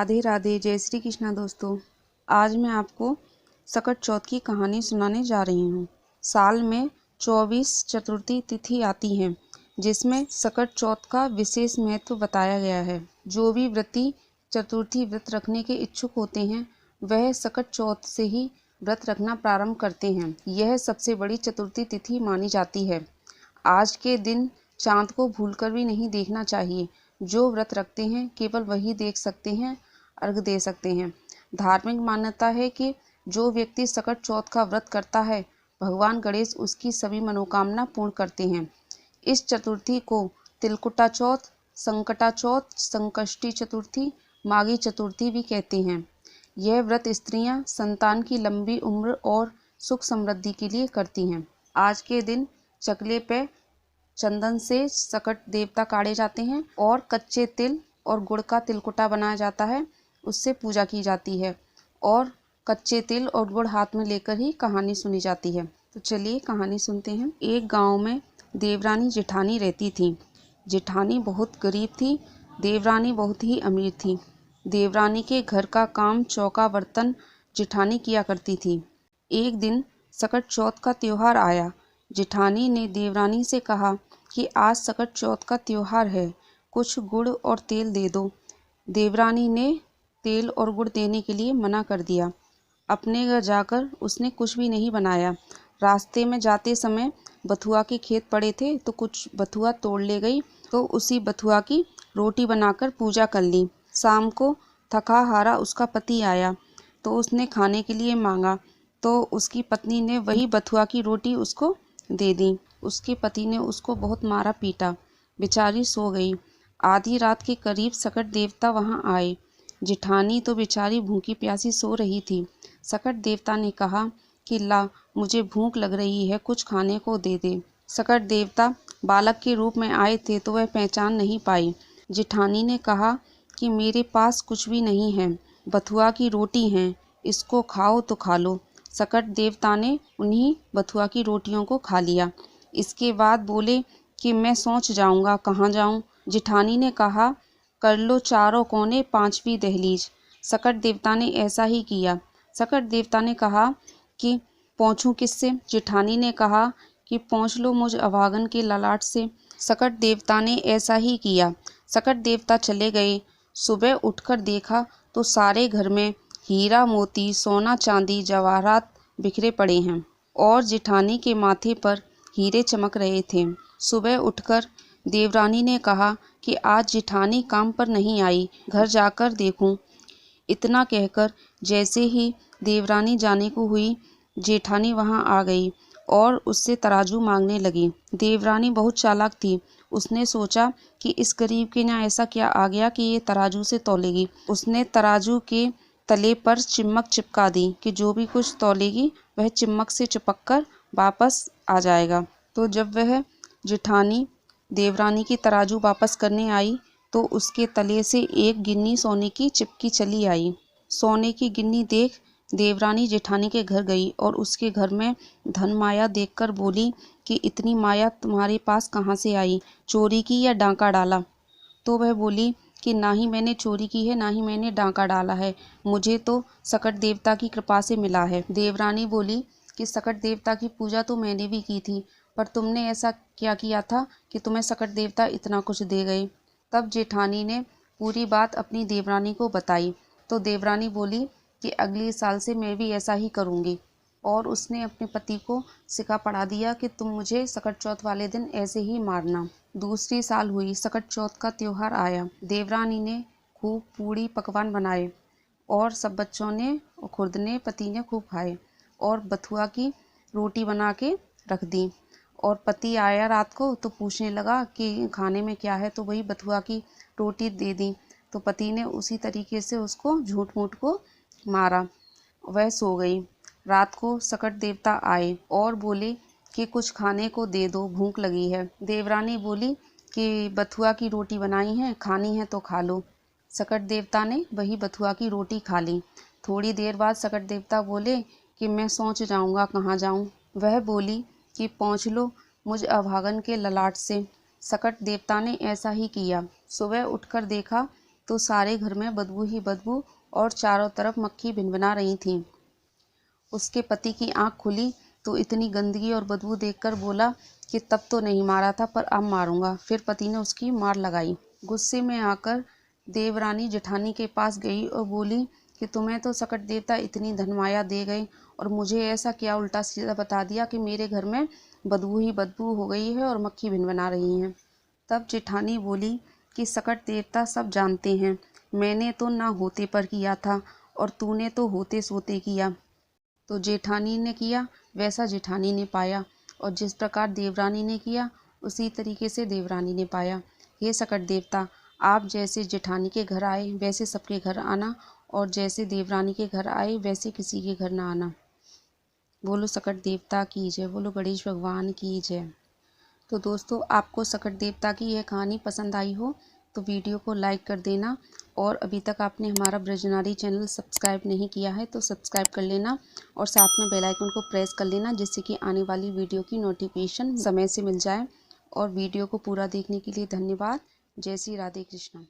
राधे राधे, जय श्री कृष्णा दोस्तों। आज मैं आपको सकट चौथ की कहानी सुनाने जा रही हूँ। साल में 24 चतुर्थी तिथि आती हैं, जिसमें सकट चौथ का विशेष महत्व बताया गया है। जो भी व्रती चतुर्थी व्रत रखने के इच्छुक होते हैं, वह सकट चौथ से ही व्रत रखना प्रारंभ करते हैं। यह सबसे बड़ी चतुर्थी तिथि मानी जाती है। आज के दिन चाँद को भूलकर भी नहीं देखना चाहिए। जो व्रत रखते हैं केवल वही देख सकते हैं, अर्घ दे सकते हैं। धार्मिक मान्यता है कि जो व्यक्ति सकट चौथ का व्रत करता है, भगवान गणेश उसकी सभी मनोकामना पूर्ण करते हैं। इस चतुर्थी को तिलकुटा चौथ, संकटा चौथ, संकष्टी चतुर्थी, माघी चतुर्थी भी कहते हैं। यह व्रत स्त्रियां संतान की लंबी उम्र और सुख समृद्धि के लिए करती हैं। आज के दिन चकले पे चंदन से सकट देवता काढ़े जाते हैं और कच्चे तिल और गुड़ का तिलकुटा बनाया जाता है, उससे पूजा की जाती है और कच्चे तिल और गुड़ हाथ में लेकर ही कहानी सुनी जाती है। तो चलिए कहानी सुनते हैं। एक गांव में देवरानी जेठानी रहती थी। जेठानी बहुत गरीब थी, देवरानी बहुत ही अमीर थी। देवरानी के घर का काम चौका बर्तन जेठानी किया करती थी। एक दिन सकट चौथ का त्योहार आया। जेठानी ने देवरानी से कहा कि आज सकट चौथ का त्योहार है, कुछ गुड़ और तेल दे दो। देवरानी ने तेल और गुड़ देने के लिए मना कर दिया। अपने घर जाकर उसने कुछ भी नहीं बनाया। रास्ते में जाते समय बथुआ के खेत पड़े थे, तो कुछ बथुआ तोड़ ले गई, तो उसी बथुआ की रोटी बनाकर पूजा कर ली। शाम को थका हारा उसका पति आया, तो उसने खाने के लिए मांगा, तो उसकी पत्नी ने वही बथुआ की रोटी उसको दे दी। उसके पति ने उसको बहुत मारा पीटा, बेचारी सो गई। आधी रात के करीब सकट देवता वहां आए। जेठानी तो बेचारी भूखी प्यासी सो रही थी। सकट देवता ने कहा कि ला, मुझे भूख लग रही है, कुछ खाने को दे दे। सकट देवता बालक के रूप में आए थे, तो वह पहचान नहीं पाई। जेठानी ने कहा कि मेरे पास कुछ भी नहीं है, बथुआ की रोटी है, इसको खाओ तो खा लो। सकट देवता ने उन्हीं बथुआ की रोटियों को खा लिया। इसके बाद बोले कि मैं सोच जाऊंगा, कहाँ जाऊं। जेठानी ने कहा, कर लो चारों कोने पांचवी दहलीज। सकट देवता ने ऐसा ही किया। सकट देवता ने कहा कि पहुँचूं किससे। जेठानी ने कहा कि पहुँच लो मुझ अभागन के ललाट से। सकट देवता ने ऐसा ही किया। सकट देवता चले गए। सुबह उठकर देखा तो सारे घर में हीरा मोती, सोना चांदी, जवाहरात बिखरे पड़े हैं और जेठानी के माथे पर हीरे चमक रहे थे। सुबह उठकर देवरानी ने कहा कि आज जेठानी काम पर नहीं आई, घर जाकर देखूं। इतना कहकर जैसे ही देवरानी जाने को हुई, जेठानी वहां आ गई और उससे तराजू मांगने लगी। देवरानी बहुत चालाक थी। उसने सोचा कि इस गरीब के यहाँ ऐसा क्या आ गया कि ये तराजू से तौलेगी। उसने तराजू के तले पर चिमक चिपका दी कि जो भी कुछ तौलेगी वह चिमक से चिपक कर वापस आ जाएगा। तो जब वह जेठानी देवरानी की तराजू वापस करने आई, तो उसके तले से एक गिन्नी सोने की चिपकी चली आई। सोने की गिन्नी देख देवरानी जेठानी के घर गई और उसके घर में धन माया देखकर बोली कि इतनी माया तुम्हारे पास कहाँ से आई, चोरी की या डांका डाला। तो वह बोली कि ना ही मैंने चोरी की है, ना ही मैंने डांका डाला है, मुझे तो सकट देवता की कृपा से मिला है। देवरानी बोली कि सकट देवता की पूजा तो मैंने भी की थी, पर तुमने ऐसा क्या किया था कि तुम्हें सकट देवता इतना कुछ दे गए। तब जेठानी ने पूरी बात अपनी देवरानी को बताई। तो देवरानी बोली कि अगले साल से मैं भी ऐसा ही करूँगी, और उसने अपने पति को सिखा पढ़ा दिया कि तुम मुझे सकट चौथ वाले दिन ऐसे ही मारना। दूसरी साल हुई, सकट चौथ का त्योहार आया। देवरानी ने खूब पूड़ी पकवान बनाए और सब बच्चों ने और खुद ने, पति ने खूब खाए और बथुआ की रोटी बना के रख दी। और पति आया रात को तो पूछने लगा कि खाने में क्या है, तो वही बथुआ की रोटी दे दी। तो पति ने उसी तरीके से उसको झूठ मूठ को मारा। वह सो गई। रात को सकट देवता आए और बोले कि कुछ खाने को दे दो, भूख लगी है। देवरानी बोली कि बथुआ की रोटी बनाई है, खानी है तो खा लो। सकट देवता ने वही बथुआ की रोटी खा ली। थोड़ी देर बाद सकट देवता बोले कि मैं सोच जाऊंगा, कहाँ जाऊं। वह बोली कि पहुँच लो मुझ अभागन के ललाट से। सकट देवता ने ऐसा ही किया। सुबह उठकर देखा तो सारे घर में बदबू ही बदबू और चारों तरफ मक्खी भिनभिना रही थीं। उसके पति की आंख खुली तो इतनी गंदगी और बदबू देखकर बोला कि तब तो नहीं मारा था, पर अब मारूंगा। फिर पति ने उसकी मार लगाई। गुस्से में आकर देवरानी जेठानी के पास गई और बोली कि तुम्हें तो सकट देवता इतनी धनमाया दे गए और मुझे ऐसा क्या उल्टा सीधा बता दिया कि मेरे घर में बदबू ही बदबू हो गई है और मक्खी भिनभिना रही हैं। तब जेठानी बोली कि सकट देवता सब जानते हैं, मैंने तो ना होते पर किया था और तूने तो होते सोते किया। तो जेठानी ने किया वैसा जेठानी ने पाया, और जिस प्रकार देवरानी ने किया उसी तरीके से देवरानी ने पाया। हे सकट देवता, आप जैसे जेठानी के घर आए वैसे सबके घर आना, और जैसे देवरानी के घर आए वैसे किसी के घर ना आना। बोलो सकट देवता की जय, बोलो गणेश भगवान की जय। तो दोस्तों, आपको सकट देवता की यह कहानी पसंद आई हो तो वीडियो को लाइक कर देना, और अभी तक आपने हमारा ब्रजनारी चैनल सब्सक्राइब नहीं किया है तो सब्सक्राइब कर लेना, और साथ में बेल आइकन को प्रेस कर लेना, जिससे कि आने वाली वीडियो की नोटिफिकेशन समय से मिल जाए। और वीडियो को पूरा देखने के लिए धन्यवाद। जय श्री राधे कृष्ण।